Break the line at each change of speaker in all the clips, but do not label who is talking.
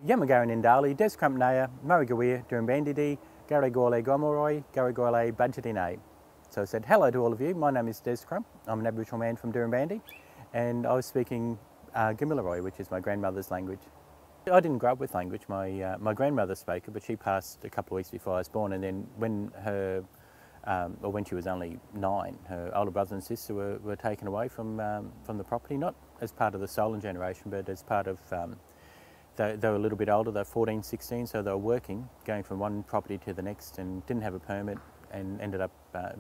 Yamagaran Indali, Des Crump Naya, Murrigawir, Durambandidi, Garigorle Gomoroi, Garigorle Budgetine. So I said hello to all of you. My name is Des Crump. I'm an Aboriginal man from Durambandi, and I was speaking Kamilaroi, which is my grandmother's language. I didn't grow up with language. My grandmother spoke it, but she passed a couple of weeks before I was born, and then when when she was only 9, her older brother and sister were taken away from the property, not as part of the stolen generation, but as part of, they were a little bit older, they were 14, 16, so they were working, going from one property to the next, and didn't have a permit, and ended up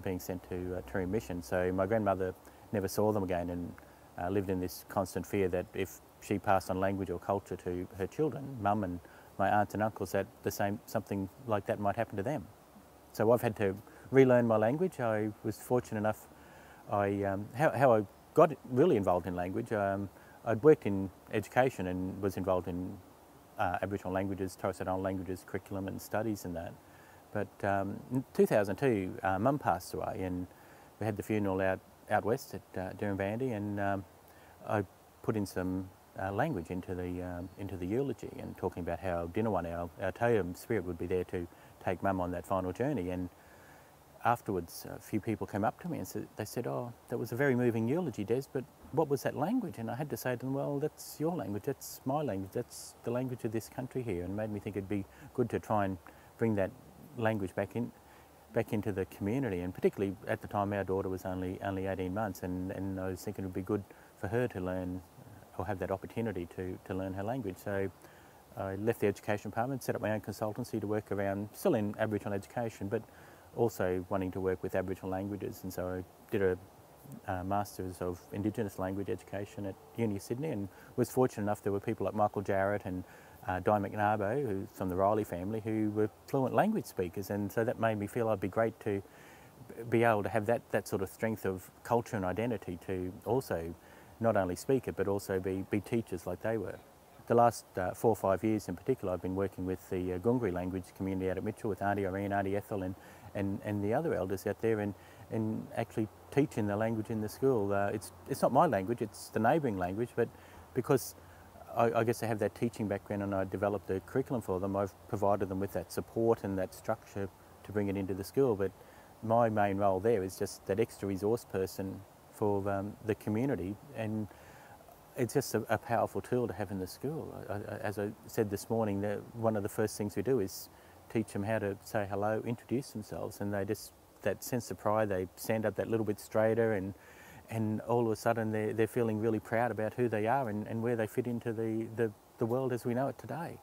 being sent to Turin Mission. So my grandmother never saw them again, and lived in this constant fear that if she passed on language or culture to her children, mum and my aunts and uncles, that something like that might happen to them. So I've had to relearn my language. I was fortunate enough, how I got really involved in language, I'd worked in education and was involved in Aboriginal languages, Torres Strait Islander languages, curriculum and studies and that. But in 2002, Mum passed away, and we had the funeral out west at Durambandi, and I put in some language into the eulogy, and talking about how Dinawan, our totem spirit, would be there to take Mum on that final journey. And afterwards, a few people came up to me and they said, "Oh, that was a very moving eulogy, Des, but what was that language?" And I had to say to them, "Well, that's your language, that's my language, that's the language of this country here," and it made me think it'd be good to try and bring that language back into the community. And particularly at the time, our daughter was only 18 months, and I was thinking it would be good for her to learn, or have that opportunity to learn her language. So I left the education department, set up my own consultancy to work around, still in Aboriginal education, but also wanting to work with Aboriginal languages. And so I did a Masters of Indigenous Language Education at Uni of Sydney, and was fortunate enough there were people like Michael Jarrett and Di McNarbo, who's from the Riley family, who were fluent language speakers. And so that made me feel I'd be great to be able to have that sort of strength of culture and identity to also not only speak it, but also be teachers like they were. The last 4 or 5 years in particular, I've been working with the Gungri language community out at Mitchell, with Auntie Irene, Auntie Ethel, and the other elders out there, and actually teaching the language in the school. It's not my language, it's the neighbouring language, but because I guess I have that teaching background and I developed a curriculum for them, I've provided them with that support and that structure to bring it into the school. But my main role there is just that extra resource person for the community, and it's just a powerful tool to have in the school. As I said this morning, one of the first things we do is teach them how to say hello, introduce themselves, and they just, that sense of pride, they stand up that little bit straighter, and all of a sudden they're feeling really proud about who they are and where they fit into the world as we know it today.